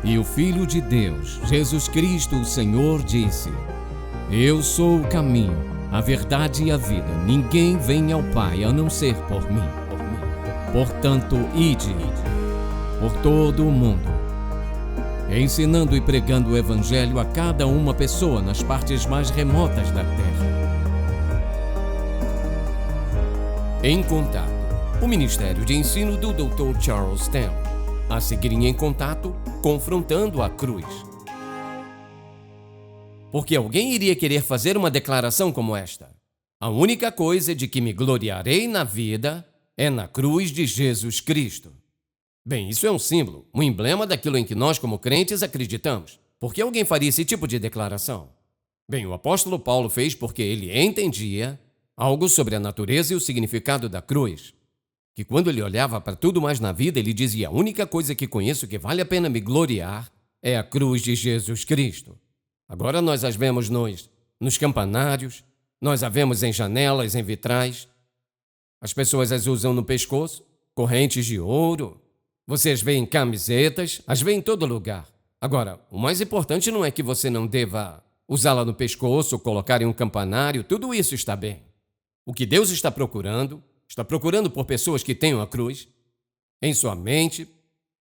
E o Filho de Deus, Jesus Cristo, o Senhor, disse: Eu sou o caminho, a verdade e a vida. Ninguém vem ao Pai a não ser por mim. Portanto, ide por todo o mundo, ensinando e pregando o Evangelho a cada uma pessoa nas partes mais remotas da terra. Em Contato, o Ministério de Ensino do Dr. Charles Stanley. A seguir em Contato, confrontando a cruz. Porque alguém iria querer fazer uma declaração como esta: a única coisa de que me gloriarei na vida é na cruz de Jesus Cristo. Bem, isso é um símbolo, um emblema daquilo em que nós, como crentes, acreditamos. Por que alguém faria esse tipo de declaração? Bem, o apóstolo Paulo fez porque ele entendia algo sobre a natureza e o significado da cruz. Que quando ele olhava para tudo mais na vida, ele dizia: a única coisa que conheço que vale a pena me gloriar é a cruz de Jesus Cristo. Agora nós as vemos nos campanários, nós a vemos em janelas, em vitrais. As pessoas as usam no pescoço, correntes de ouro. Você as vê em camisetas, as vê em todo lugar. Agora, o mais importante não é que você não deva usá-la no pescoço ou colocar em um campanário. Tudo isso está bem. O que Deus está procurando por pessoas que tenham a cruz em sua mente,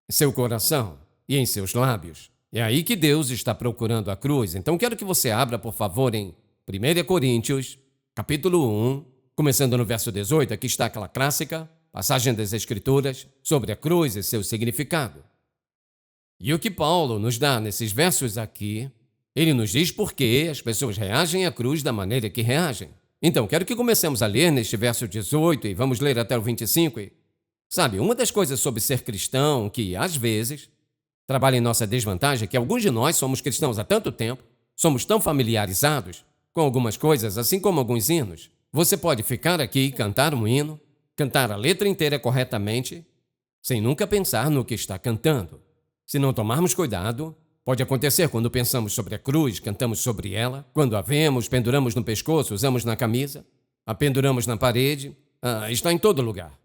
em seu coração e em seus lábios. É aí que Deus está procurando a cruz. Então quero que você abra, por favor, em 1 Coríntios, capítulo 1, começando no verso 18. Aqui está aquela clássica passagem das Escrituras sobre a cruz e seu significado. E o que Paulo nos dá nesses versos aqui, ele nos diz por que as pessoas reagem à cruz da maneira que reagem. Então, quero que comecemos a ler neste verso 18 e vamos ler até o 25. Sabe, uma das coisas sobre ser cristão que, às vezes, trabalha em nossa desvantagem é que alguns de nós somos cristãos há tanto tempo, somos tão familiarizados com algumas coisas, assim como alguns hinos. Você pode ficar aqui e cantar um hino, cantar a letra inteira corretamente, sem nunca pensar no que está cantando. Se não tomarmos cuidado, pode acontecer quando pensamos sobre a cruz, cantamos sobre ela, quando a vemos, penduramos no pescoço, usamos na camisa, a penduramos na parede, está em todo lugar.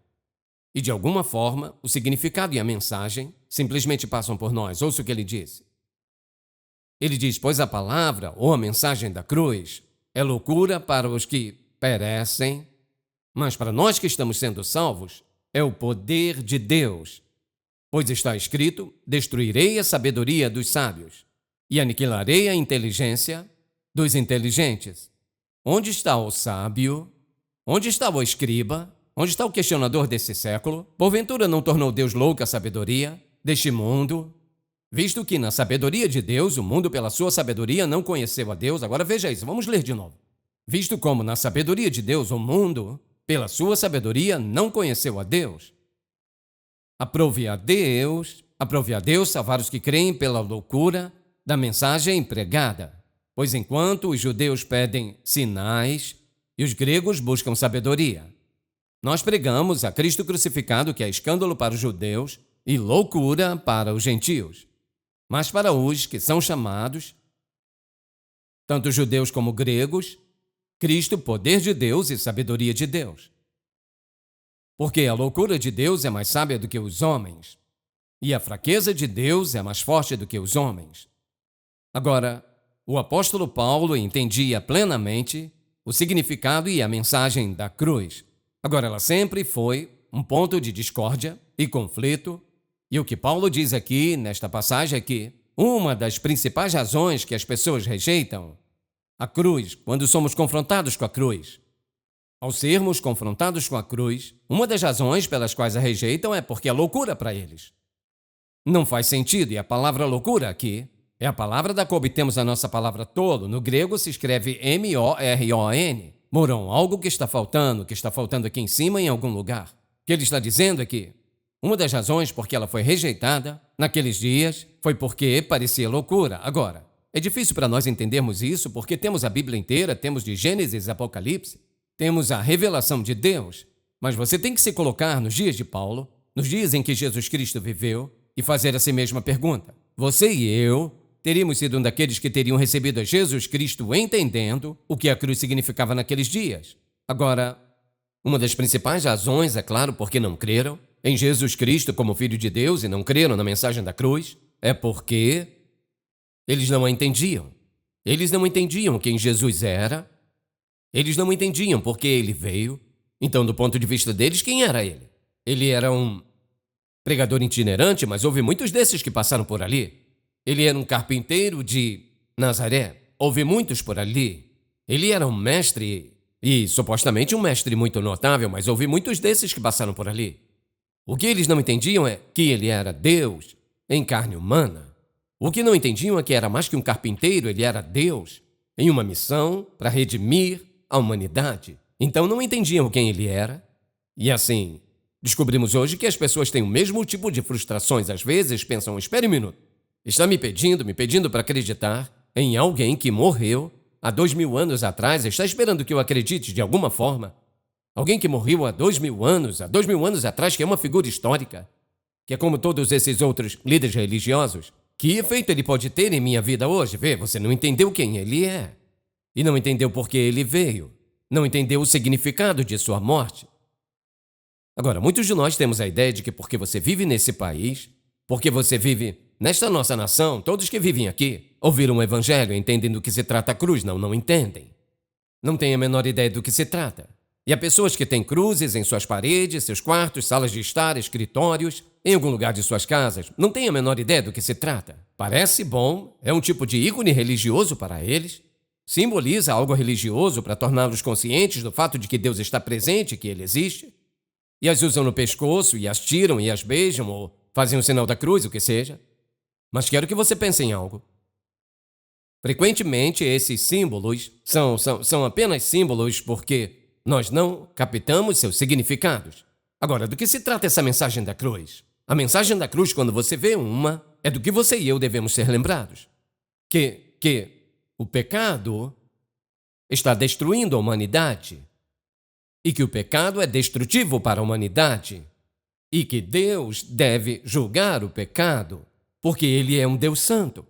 E de alguma forma, o significado e a mensagem simplesmente passam por nós. Ouça o que ele disse. Ele diz: pois a palavra ou a mensagem da cruz é loucura para os que perecem, mas para nós que estamos sendo salvos, é o poder de Deus. Pois está escrito: destruirei a sabedoria dos sábios e aniquilarei a inteligência dos inteligentes. Onde está o sábio? Onde está o escriba? Onde está o questionador desse século? Porventura não tornou Deus louca a sabedoria deste mundo? Visto que na sabedoria de Deus, o mundo pela sua sabedoria não conheceu a Deus. Agora veja isso, vamos ler de novo. Visto como na sabedoria de Deus, o mundo pela sua sabedoria não conheceu a Deus. Aprove a Deus salvar os que creem pela loucura da mensagem pregada. Pois enquanto os judeus pedem sinais e os gregos buscam sabedoria, nós pregamos a Cristo crucificado, que é escândalo para os judeus e loucura para os gentios. Mas para os que são chamados, tanto judeus como gregos, Cristo, poder de Deus e sabedoria de Deus. Porque a loucura de Deus é mais sábia do que os homens, e a fraqueza de Deus é mais forte do que os homens. Agora, o apóstolo Paulo entendia plenamente o significado e a mensagem da cruz. Agora, ela sempre foi um ponto de discórdia e conflito, e o que Paulo diz aqui nesta passagem é que uma das principais razões que as pessoas rejeitam a cruz, quando somos confrontados com a cruz, ao sermos confrontados com a cruz, uma das razões pelas quais a rejeitam é porque é loucura para eles. Não faz sentido, e a palavra loucura aqui é a palavra da qual obtemos a nossa palavra tolo. No grego se escreve M-O-R-O-N. Moron, algo que está faltando aqui em cima em algum lugar. O que ele está dizendo é que uma das razões por que ela foi rejeitada naqueles dias foi porque parecia loucura. Agora, é difícil para nós entendermos isso porque temos a Bíblia inteira, temos de Gênesis a Apocalipse, temos a revelação de Deus, mas você tem que se colocar nos dias de Paulo, nos dias em que Jesus Cristo viveu, e fazer essa mesma pergunta. Você e eu teríamos sido um daqueles que teriam recebido a Jesus Cristo entendendo o que a cruz significava naqueles dias. Agora, uma das principais razões, é claro, porque não creram em Jesus Cristo como Filho de Deus e não creram na mensagem da cruz, é porque eles não a entendiam. Eles não entendiam quem Jesus era. Eles não entendiam por que ele veio. Então, do ponto de vista deles, quem era ele? Ele era um pregador itinerante, mas houve muitos desses que passaram por ali. Ele era um carpinteiro de Nazaré. Houve muitos por ali. Ele era um mestre e supostamente um mestre muito notável, mas houve muitos desses que passaram por ali. O que eles não entendiam é que ele era Deus em carne humana. O que não entendiam é que era mais que um carpinteiro, ele era Deus em uma missão para redimir a humanidade. Então não entendiam quem ele era. E assim, descobrimos hoje que as pessoas têm o mesmo tipo de frustrações. Às vezes pensam, espere um minuto, está me pedindo para acreditar em alguém que morreu há 2000 anos atrás, está esperando que eu acredite de alguma forma. Alguém que morreu há 2000 anos atrás, que é uma figura histórica, que é como todos esses outros líderes religiosos. Que efeito ele pode ter em minha vida hoje? Vê, você não entendeu quem ele é. E não entendeu por que ele veio. Não entendeu o significado de sua morte. Agora, muitos de nós temos a ideia de que porque você vive nesse país, porque você vive nesta nossa nação, todos que vivem aqui, ouviram o evangelho e entendem do que se trata a cruz. Não entendem. Não têm a menor ideia do que se trata. E há pessoas que têm cruzes em suas paredes, seus quartos, salas de estar, escritórios, em algum lugar de suas casas. Não têm a menor ideia do que se trata. Parece bom, é um tipo de ícone religioso para eles. Simboliza algo religioso para torná-los conscientes do fato de que Deus está presente, que Ele existe. E as usam no pescoço, e as tiram, e as beijam, ou fazem o sinal da cruz, o que seja. Mas quero que você pense em algo. Frequentemente, esses símbolos são apenas símbolos porque nós não captamos seus significados. Agora, do que se trata essa mensagem da cruz? A mensagem da cruz, quando você vê uma, é do que você e eu devemos ser lembrados. Que o pecado está destruindo a humanidade. E que o pecado é destrutivo para a humanidade. E que Deus deve julgar o pecado, porque Ele é um Deus santo.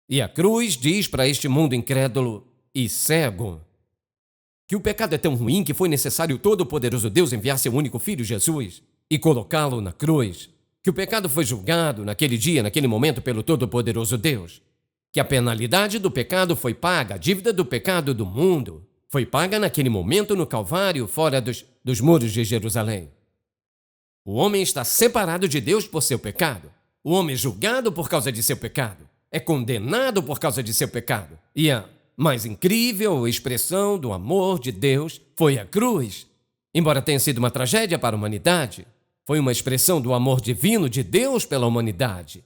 E a cruz diz para este mundo incrédulo e cego que o pecado é tão ruim que foi necessário o Todo-Poderoso Deus enviar seu único Filho, Jesus, e colocá-lo na cruz. Que o pecado foi julgado naquele dia, naquele momento, pelo Todo-Poderoso Deus. Que a penalidade do pecado foi paga, a dívida do pecado do mundo foi paga naquele momento no Calvário, fora dos muros de Jerusalém. O homem está separado de Deus por seu pecado. O homem é julgado por causa de seu pecado. É condenado por causa de seu pecado. E a mais incrível expressão do amor de Deus foi a cruz. Embora tenha sido uma tragédia para a humanidade, foi uma expressão do amor divino de Deus pela humanidade.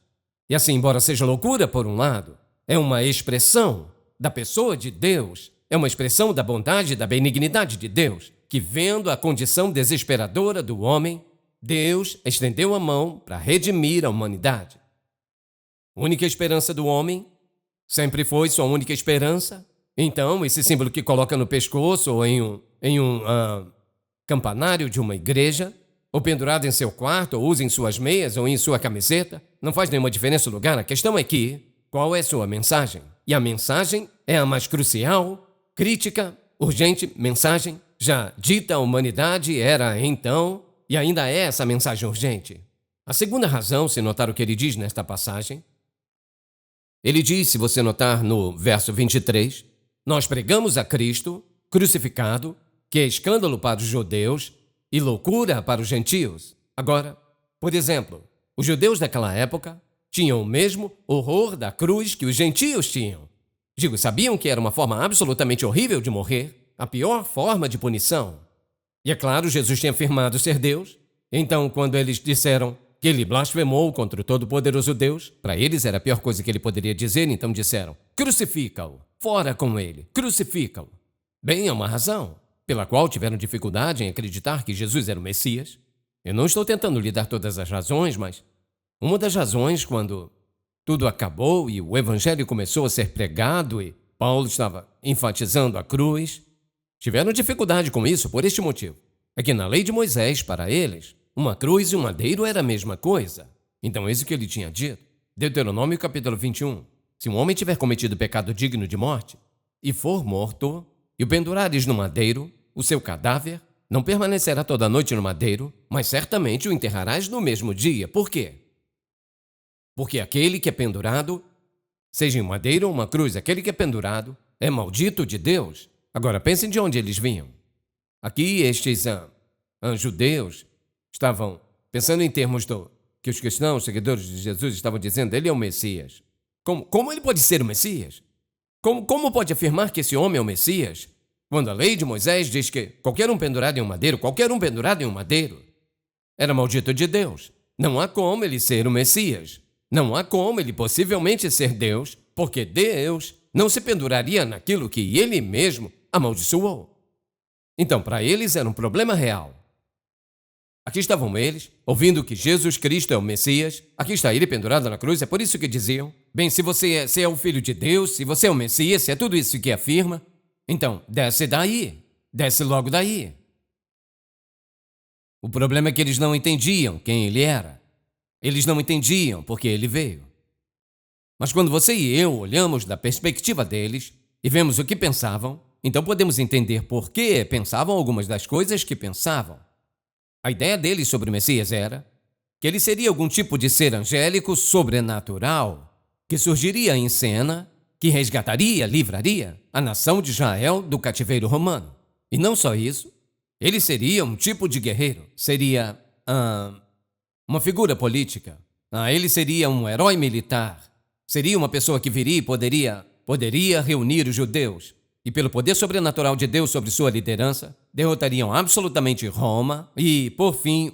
E assim, embora seja loucura por um lado, é uma expressão da pessoa de Deus, é uma expressão da bondade e da benignidade de Deus, que vendo a condição desesperadora do homem, Deus estendeu a mão para redimir a humanidade. Única esperança do homem? Sempre foi sua única esperança? Então, esse símbolo que coloca no pescoço ou em um campanário de uma igreja, ou pendurado em seu quarto, ou usa em suas meias ou em sua camiseta, não faz nenhuma diferença no lugar. A questão é que, qual é sua mensagem? E a mensagem é a mais crucial, crítica, urgente mensagem, já dita à humanidade, era então, e ainda é essa mensagem urgente. A segunda razão, se notar o que ele diz nesta passagem, ele diz, se você notar no verso 23, nós pregamos a Cristo crucificado, que é escândalo para os judeus e loucura para os gentios. Agora, por exemplo, os judeus daquela época tinham o mesmo horror da cruz que os gentios tinham. Digo, sabiam que era uma forma absolutamente horrível de morrer, a pior forma de punição. E é claro, Jesus tinha afirmado ser Deus. Então, quando eles disseram que ele blasfemou contra o Todo-Poderoso Deus, para eles era a pior coisa que ele poderia dizer, então disseram, crucifica-o, fora com ele, crucifica-o. Bem, é uma razão pela qual tiveram dificuldade em acreditar que Jesus era o Messias. Eu não estou tentando lhe dar todas as razões, mas uma das razões, quando tudo acabou e o evangelho começou a ser pregado e Paulo estava enfatizando a cruz, tiveram dificuldade com isso por este motivo. É que na lei de Moisés, para eles, uma cruz e um madeiro era a mesma coisa. Então, eis o que ele tinha dito. Deuteronômio capítulo 21. Se um homem tiver cometido pecado digno de morte e for morto, e o pendurares no madeiro, o seu cadáver não permanecerá toda a noite no madeiro, mas certamente o enterrarás no mesmo dia. Por quê? Porque aquele que é pendurado, seja em um madeiro ou uma cruz, aquele que é pendurado é maldito de Deus. Agora, pensem de onde eles vinham. Aqui, estes judeus estavam pensando em termos que os cristãos, seguidores de Jesus, estavam dizendo, ele é o Messias. Como ele pode ser o Messias? Como pode afirmar que esse homem é o Messias? Quando a lei de Moisés diz que qualquer um pendurado em um madeiro, era maldito de Deus. Não há como ele ser o Messias. Não há como ele possivelmente ser Deus, porque Deus não se penduraria naquilo que ele mesmo amaldiçoou. Então, para eles era um problema real. Aqui estavam eles, ouvindo que Jesus Cristo é o Messias. Aqui está ele pendurado na cruz, é por isso que diziam, bem, se você é o Filho de Deus, se você é o Messias, se é tudo isso que afirma, então desce daí, desce logo daí. O problema é que eles não entendiam quem ele era. Eles não entendiam porque ele veio. Mas quando você e eu olhamos da perspectiva deles e vemos o que pensavam, então podemos entender por que pensavam algumas das coisas que pensavam. A ideia deles sobre o Messias era que ele seria algum tipo de ser angélico sobrenatural que surgiria em cena, que resgataria, livraria a nação de Israel do cativeiro romano. E não só isso, ele seria um tipo de guerreiro, seria uma figura política, ele seria um herói militar, seria uma pessoa que viria e poderia reunir os judeus. E pelo poder sobrenatural de Deus sobre sua liderança, derrotariam absolutamente Roma e, por fim,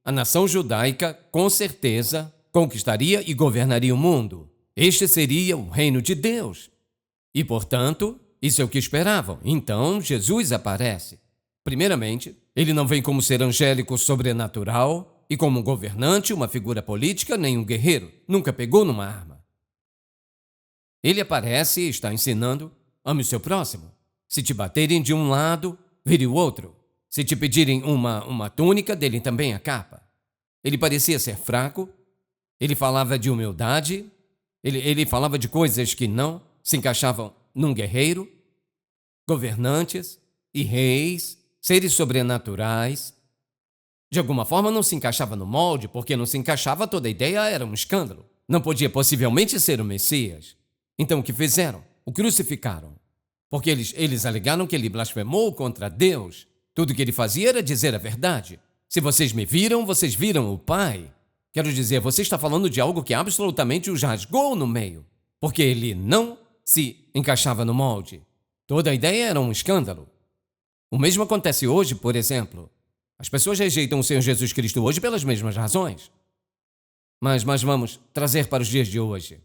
a nação judaica, com certeza, conquistaria e governaria o mundo. Este seria o reino de Deus. E, portanto, isso é o que esperavam. Então, Jesus aparece. Primeiramente, ele não vem como ser angélico sobrenatural e como um governante, uma figura política, nem um guerreiro. Nunca pegou numa arma. Ele aparece e está ensinando, ame o seu próximo. Se te baterem de um lado, vire o outro. Se te pedirem uma túnica, dê-lhe também a capa. Ele parecia ser fraco, ele falava de humildade, ele falava de coisas que não se encaixavam num guerreiro, governantes e reis, seres sobrenaturais. De alguma forma não se encaixava no molde, porque não se encaixava, toda a ideia era um escândalo. Não podia possivelmente ser o Messias. Então o que fizeram? O crucificaram. Porque eles alegaram que ele blasfemou contra Deus. Tudo que ele fazia era dizer a verdade. Se vocês me viram, vocês viram o Pai. Quero dizer, você está falando de algo que absolutamente os rasgou no meio. Porque ele não se encaixava no molde. Toda a ideia era um escândalo. O mesmo acontece hoje, por exemplo. As pessoas rejeitam o Senhor Jesus Cristo hoje pelas mesmas razões. Mas vamos trazer para os dias de hoje.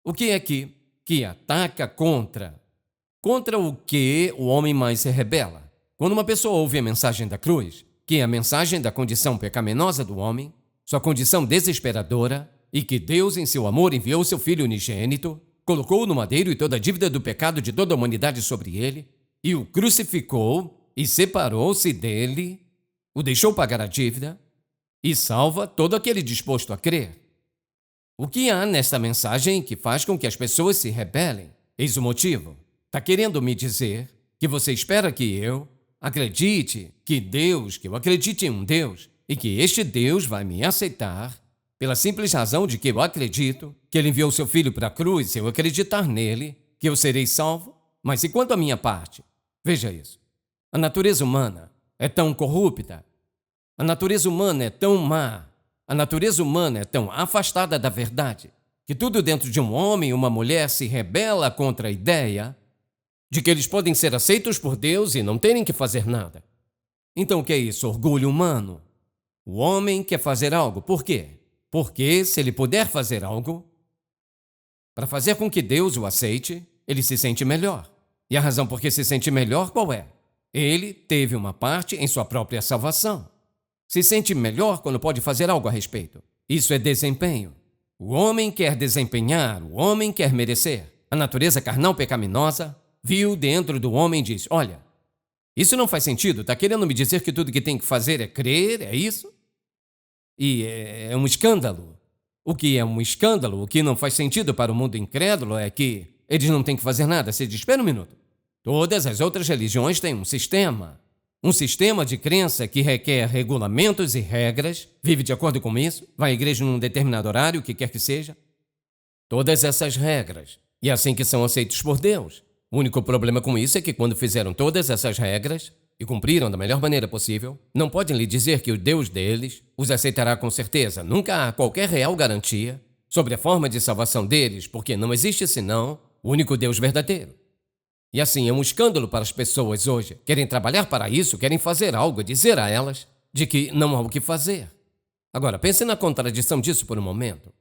O que é que ataca contra? Contra o que o homem mais se rebela? Quando uma pessoa ouve a mensagem da cruz, que é a mensagem da condição pecaminosa do homem, sua condição desesperadora, e que Deus, em seu amor, enviou seu Filho unigênito, colocou no madeiro e toda a dívida do pecado de toda a humanidade sobre ele, e o crucificou e separou-se dele, o deixou pagar a dívida, e salva todo aquele disposto a crer. O que há nesta mensagem que faz com que as pessoas se rebelem? Eis o motivo. Está querendo me dizer que você espera que eu acredite que eu acredite em um Deus e que este Deus vai me aceitar pela simples razão de que eu acredito que ele enviou seu filho para a cruz, se eu acreditar nele, que eu serei salvo? Mas e quanto à minha parte? Veja isso. A natureza humana é tão corrupta. A natureza humana é tão má. A natureza humana é tão afastada da verdade que tudo dentro de um homem e uma mulher se rebela contra a ideia de que eles podem ser aceitos por Deus e não terem que fazer nada. Então o que é isso? Orgulho humano. O homem quer fazer algo. Por quê? Porque se ele puder fazer algo para fazer com que Deus o aceite, ele se sente melhor. E a razão por que se sente melhor qual é? Ele teve uma parte em sua própria salvação. Se sente melhor quando pode fazer algo a respeito. Isso é desempenho. O homem quer desempenhar, o homem quer merecer. A natureza carnal pecaminosa viu dentro do homem e diz, olha, isso não faz sentido, está querendo me dizer que tudo que tem que fazer é crer, é isso? E é um escândalo. O que é um escândalo, o que não faz sentido para o mundo incrédulo é que eles não têm que fazer nada. Você diz, espera um minuto. Todas as outras religiões têm um sistema. Um sistema de crença que requer regulamentos e regras, vive de acordo com isso, vai à igreja num determinado horário, o que quer que seja. Todas essas regras. E é assim que são aceitos por Deus. O único problema com isso é que quando fizeram todas essas regras e cumpriram da melhor maneira possível, não podem lhe dizer que o Deus deles os aceitará com certeza. Nunca há qualquer real garantia sobre a forma de salvação deles, porque não existe senão o único Deus verdadeiro. E assim, é um escândalo para as pessoas hoje. Querem trabalhar para isso, querem fazer algo, dizer a elas de que não há o que fazer. Agora, pense na contradição disso por um momento.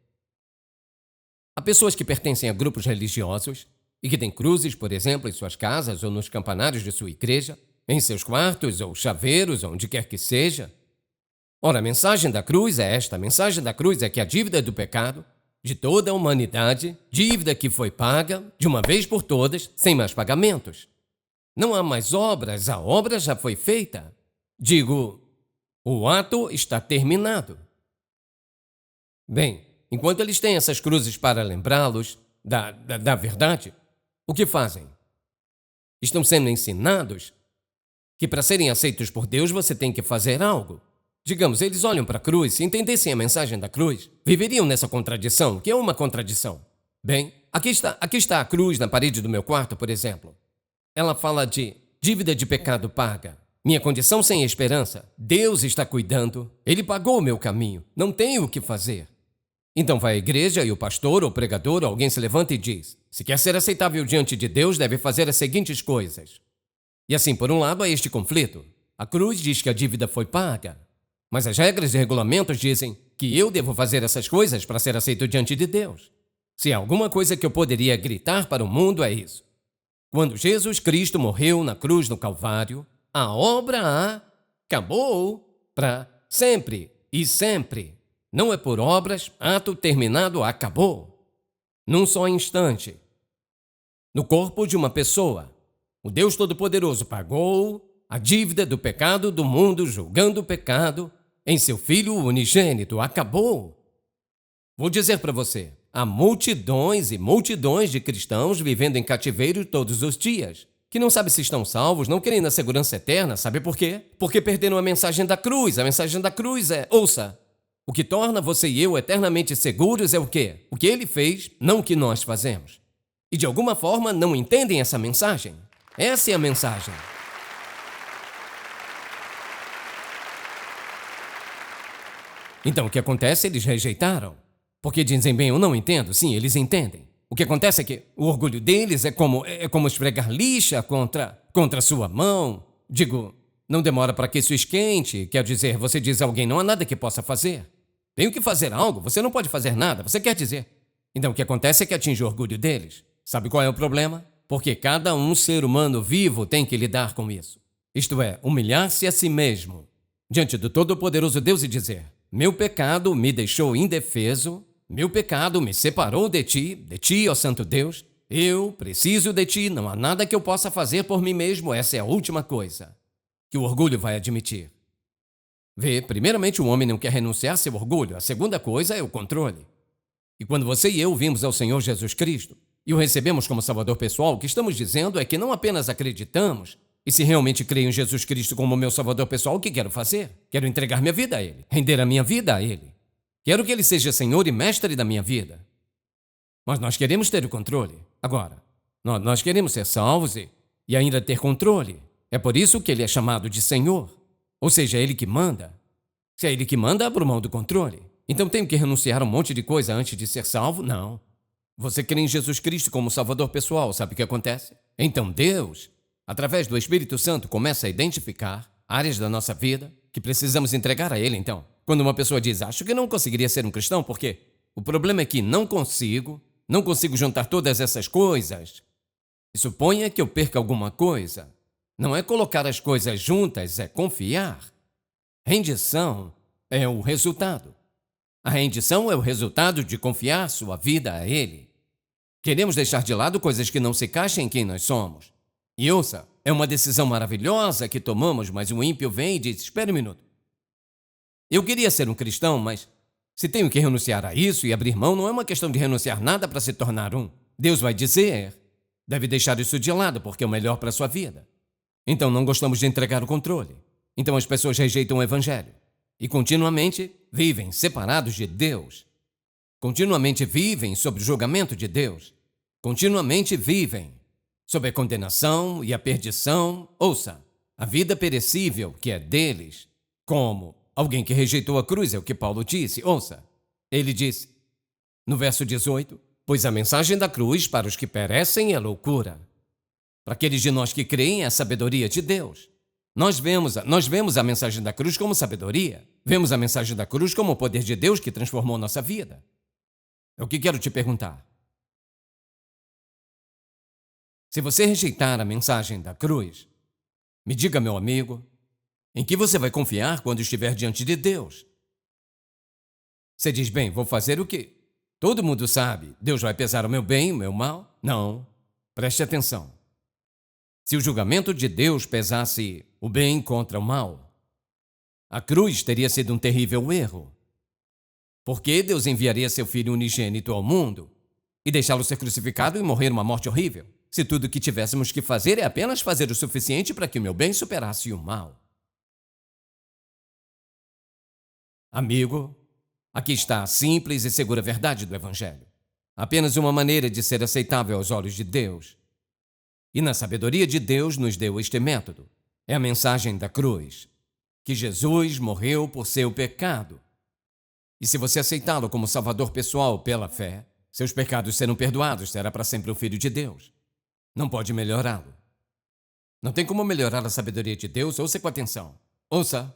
Há pessoas que pertencem a grupos religiosos e que têm cruzes, por exemplo, em suas casas ou nos campanários de sua igreja, em seus quartos ou chaveiros, onde quer que seja. Ora, a mensagem da cruz é esta. A mensagem da cruz é que a dívida do pecado de toda a humanidade, dívida que foi paga de uma vez por todas, sem mais pagamentos. Não há mais obras, a obra já foi feita. Digo, o ato está terminado. Bem, enquanto eles têm essas cruzes para lembrá-los da verdade, o que fazem? Estão sendo ensinados que para serem aceitos por Deus você tem que fazer algo. Digamos, eles olham para a cruz, se entendessem a mensagem da cruz, viveriam nessa contradição, que é uma contradição. Bem, aqui está a cruz na parede do meu quarto, por exemplo. Ela fala de dívida de pecado paga, minha condição sem esperança. Deus está cuidando, Ele pagou o meu caminho, não tenho o que fazer. Então vai à igreja e o pastor ou pregador ou alguém se levanta e diz: se quer ser aceitável diante de Deus, deve fazer as seguintes coisas. E assim, por um lado, há este conflito. A cruz diz que a dívida foi paga, mas as regras e regulamentos dizem que eu devo fazer essas coisas para ser aceito diante de Deus. Se há alguma coisa que eu poderia gritar para o mundo é isso. Quando Jesus Cristo morreu na cruz do Calvário, a obra acabou para sempre e sempre. Não é por obras, ato terminado, acabou. Num só instante. No corpo de uma pessoa, o Deus Todo-Poderoso pagou a dívida do pecado do mundo, julgando o pecado em seu Filho unigênito. Acabou. Vou dizer para você, há multidões e multidões de cristãos vivendo em cativeiro todos os dias, que não sabem se estão salvos, não querem na segurança eterna. Sabe por quê? Porque perderam a mensagem da cruz. A mensagem da cruz é, ouça, o que torna você e eu eternamente seguros é o quê? O que Ele fez, não o que nós fazemos. E de alguma forma não entendem essa mensagem. Essa é a mensagem. Então, o que acontece? Eles rejeitaram. Porque dizem, bem, eu não entendo. Sim, eles entendem. O que acontece é que o orgulho deles é como esfregar lixa contra sua mão. Digo, não demora para que isso esquente. Quer dizer, você diz a alguém, não há nada que possa fazer. Tenho que fazer algo, você não pode fazer nada, você quer dizer. Então, o que acontece é que atinge o orgulho deles. Sabe qual é o problema? Porque cada ser humano vivo tem que lidar com isso. Isto é, humilhar-se a si mesmo diante do Todo-Poderoso Deus e dizer: meu pecado me deixou indefeso, meu pecado me separou de ti, ó Santo Deus. Eu preciso de ti, não há nada que eu possa fazer por mim mesmo. Essa é a última coisa que o orgulho vai admitir. Vê, primeiramente o homem não quer renunciar ao seu orgulho, a segunda coisa é o controle. E quando você e eu vimos ao Senhor Jesus Cristo e o recebemos como Salvador pessoal, o que estamos dizendo é que não apenas acreditamos, e se realmente creio em Jesus Cristo como meu Salvador pessoal, o que quero fazer? Quero entregar minha vida a Ele, render a minha vida a Ele. Quero que Ele seja Senhor e Mestre da minha vida. Mas nós queremos ter o controle. Agora, nós queremos ser salvos e ainda ter controle. É por isso que Ele é chamado de Senhor. Ou seja, é Ele que manda. Se é Ele que manda, abro mão do controle. Então tenho que renunciar a um monte de coisa antes de ser salvo? Não. Você crê em Jesus Cristo como Salvador pessoal, sabe o que acontece? Então Deus, através do Espírito Santo, começa a identificar áreas da nossa vida que precisamos entregar a Ele, então. Quando uma pessoa diz, acho que não conseguiria ser um cristão, porque o problema é que não consigo juntar todas essas coisas. E suponha que eu perca alguma coisa. Não é colocar as coisas juntas, é confiar. Rendição é o resultado. A rendição é o resultado de confiar sua vida a Ele. Queremos deixar de lado coisas que não se encaixam em quem nós somos. E ouça, é uma decisão maravilhosa que tomamos, mas o ímpio vem e diz, espere um minuto. Eu queria ser um cristão, mas se tenho que renunciar a isso e abrir mão, não é uma questão de renunciar nada para se tornar um. Deus vai dizer, deve deixar isso de lado porque é o melhor para a sua vida. Então não gostamos de entregar o controle. Então as pessoas rejeitam o Evangelho e continuamente vivem separados de Deus. Continuamente vivem sob o julgamento de Deus. Continuamente vivem sob a condenação e a perdição. Ouça, a vida perecível que é deles, como alguém que rejeitou a cruz, é o que Paulo disse. Ouça, ele disse, no verso 18, pois a mensagem da cruz para os que perecem é loucura. Para aqueles de nós que creem é a sabedoria de Deus. Nós vemos a mensagem da cruz como sabedoria. Vemos a mensagem da cruz como o poder de Deus que transformou nossa vida. É o que quero te perguntar. Se você rejeitar a mensagem da cruz, me diga, meu amigo, em que você vai confiar quando estiver diante de Deus? Você diz, bem, vou fazer o quê? Todo mundo sabe, Deus vai pesar o meu bem, o meu mal? Não. Preste atenção. Se o julgamento de Deus pesasse o bem contra o mal, a cruz teria sido um terrível erro. Por que Deus enviaria seu Filho unigênito ao mundo e deixá-lo ser crucificado e morrer uma morte horrível, se tudo o que tivéssemos que fazer é apenas fazer o suficiente para que o meu bem superasse o mal? Amigo, aqui está a simples e segura verdade do Evangelho. Apenas uma maneira de ser aceitável aos olhos de Deus. E na sabedoria de Deus nos deu este método. É a mensagem da cruz, que Jesus morreu por seu pecado. E se você aceitá-lo como Salvador pessoal pela fé, seus pecados serão perdoados, será para sempre o Filho de Deus. Não pode melhorá-lo. Não tem como melhorar a sabedoria de Deus, ouça com atenção. Ouça,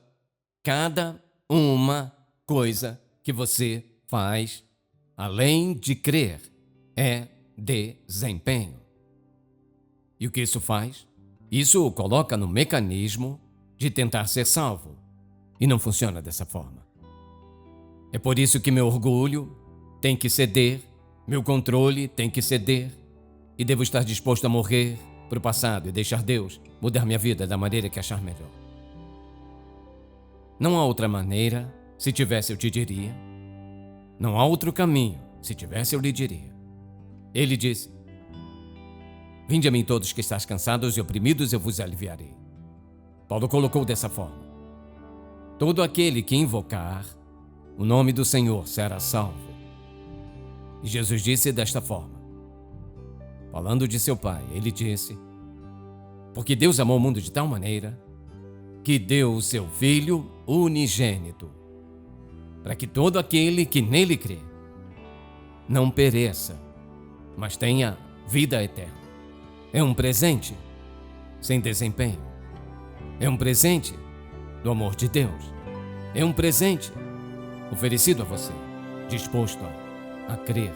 cada uma coisa que você faz, além de crer, é desempenho. E o que isso faz? Isso o coloca no mecanismo de tentar ser salvo. E não funciona dessa forma. É por isso que meu orgulho tem que ceder, meu controle tem que ceder, e devo estar disposto a morrer para o passado e deixar Deus mudar minha vida da maneira que achar melhor. Não há outra maneira, se tivesse eu te diria. Não há outro caminho, se tivesse eu lhe diria. Ele disse, vinde a mim todos que estáis cansados e oprimidos, eu vos aliviarei. Paulo colocou dessa forma, todo aquele que invocar o nome do Senhor será salvo. E Jesus disse desta forma, falando de seu Pai, ele disse, porque Deus amou o mundo de tal maneira que deu o seu Filho unigênito, para que todo aquele que nele crê não pereça, mas tenha vida eterna. É um presente sem desempenho. É um presente do amor de Deus. É um presente oferecido a você, disposto a crer.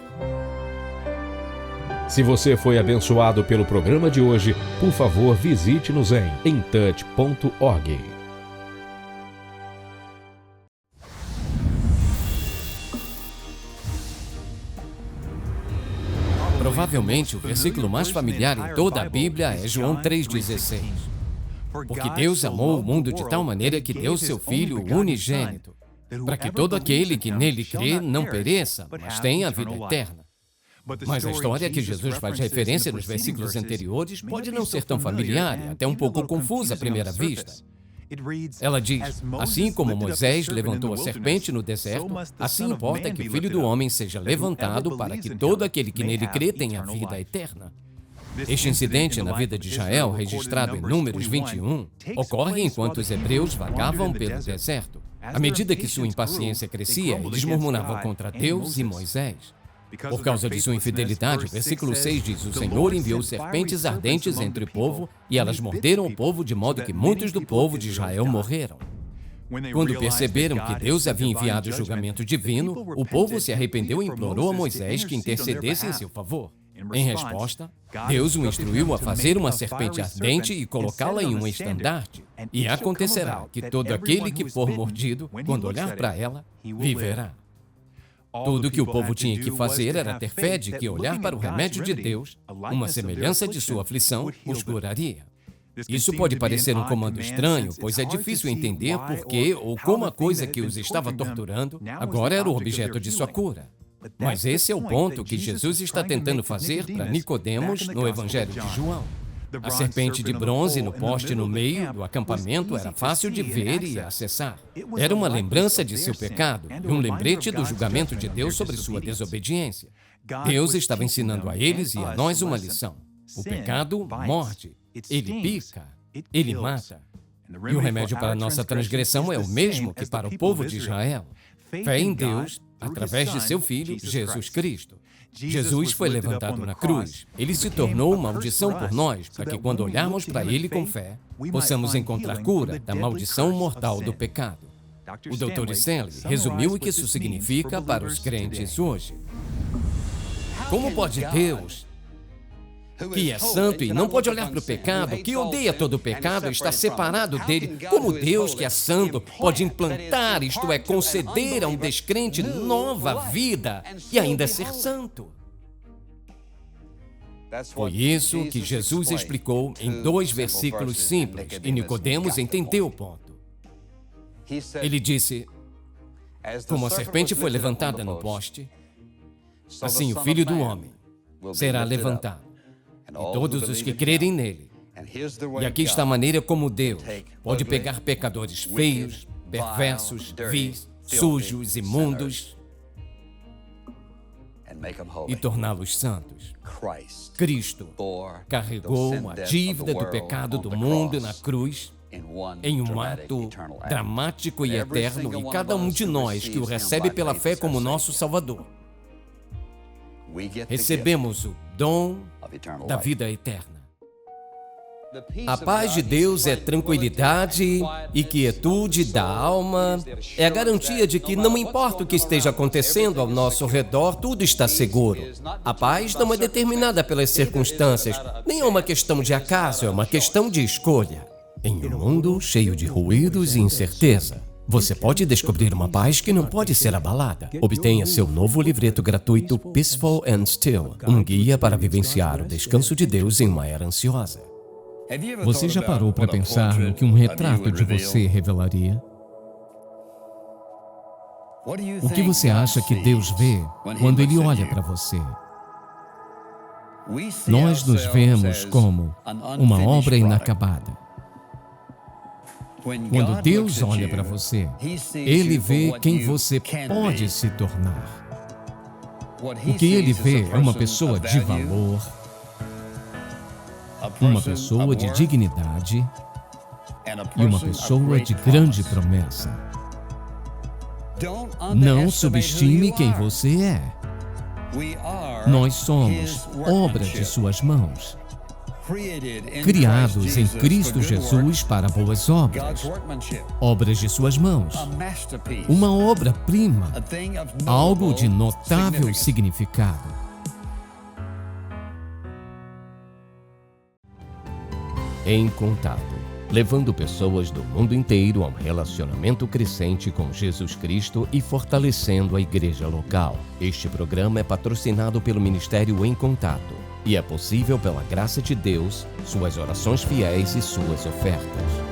Se você foi abençoado pelo programa de hoje, por favor, visite-nos em intouch.org. Provavelmente o versículo mais familiar em toda a Bíblia é João 3,16. Porque Deus amou o mundo de tal maneira que deu seu Filho unigênito, para que todo aquele que nele crê não pereça, mas tenha a vida eterna. Mas a história que Jesus faz referência nos versículos anteriores pode não ser tão familiar e até um pouco confusa à primeira vista. Ela diz, assim como Moisés levantou a serpente no deserto, assim importa que o Filho do Homem seja levantado para que todo aquele que nele crê tenha vida eterna. Este incidente na vida de Israel, registrado em Números 21, ocorre enquanto os hebreus vagavam pelo deserto. À medida que sua impaciência crescia, eles murmuravam contra Deus e Moisés. Por causa de sua infidelidade, o versículo 6 diz, o Senhor enviou serpentes ardentes entre o povo e elas morderam o povo de modo que muitos do povo de Israel morreram. Quando perceberam que Deus havia enviado o julgamento divino, o povo se arrependeu e implorou a Moisés que intercedesse em seu favor. Em resposta, Deus o instruiu a fazer uma serpente ardente e colocá-la em um estandarte. E acontecerá que todo aquele que for mordido, quando olhar para ela, viverá. Tudo o que o povo tinha que fazer era ter fé de que olhar para o remédio de Deus, uma semelhança de sua aflição, os curaria. Isso pode parecer um comando estranho, pois é difícil entender por que ou como a coisa que os estava torturando agora era o objeto de sua cura. Mas esse é o ponto que Jesus está tentando fazer para Nicodemos no Evangelho de João. A serpente de bronze no poste no meio do acampamento era fácil de ver e acessar. Era uma lembrança de seu pecado e um lembrete do julgamento de Deus sobre sua desobediência. Deus estava ensinando a eles e a nós uma lição. O pecado morde, ele pica, ele mata. E o remédio para a nossa transgressão é o mesmo que para o povo de Israel. Fé em Deus, através de seu Filho, Jesus Cristo. Jesus foi levantado na cruz. Ele se tornou maldição por nós, para que quando olharmos para Ele com fé, possamos encontrar cura da maldição mortal do pecado. O Dr. Stanley resumiu o que isso significa para os crentes hoje. Como pode Deus, que é santo e não pode olhar para o pecado, que odeia todo o pecado, está separado dele, como Deus, que é santo, pode implantar, isto é, conceder a um descrente nova vida e ainda ser santo? Foi isso que Jesus explicou em 2 versículos simples, e Nicodemos entendeu o ponto. Ele disse: como a serpente foi levantada no poste, assim o Filho do Homem será levantado, e todos os que crerem nele. E aqui está a maneira como Deus pode pegar pecadores feios, perversos, vis, sujos, imundos e torná-los santos. Cristo carregou a dívida do pecado do mundo na cruz em um ato dramático e eterno, e cada um de nós que o recebe pela fé como nosso Salvador, recebemos o dom da vida eterna. A paz de Deus é tranquilidade e quietude da alma, é a garantia de que não importa o que esteja acontecendo ao nosso redor, tudo está seguro. A paz não é determinada pelas circunstâncias, nem é uma questão de acaso, é uma questão de escolha. Em um mundo cheio de ruídos e incerteza, você pode descobrir uma paz que não pode ser abalada. Obtenha seu novo livreto gratuito Peaceful and Still, um guia para vivenciar o descanso de Deus em uma era ansiosa. Você já parou para pensar no que um retrato de você revelaria? O que você acha que Deus vê quando Ele olha para você? Nós nos vemos como uma obra inacabada. Quando Deus olha para você, Ele vê quem você pode se tornar. O que Ele vê é uma pessoa de valor, uma pessoa de dignidade e uma pessoa de grande promessa. Não subestime quem você é. Nós somos obra de suas mãos, criados em Cristo Jesus para boas obras, obras de suas mãos, uma obra-prima, algo de notável significado. Em Contato, levando pessoas do mundo inteiro a um relacionamento crescente com Jesus Cristo e fortalecendo a igreja local. Este programa é patrocinado pelo Ministério Em Contato e é possível pela graça de Deus, suas orações fiéis e suas ofertas.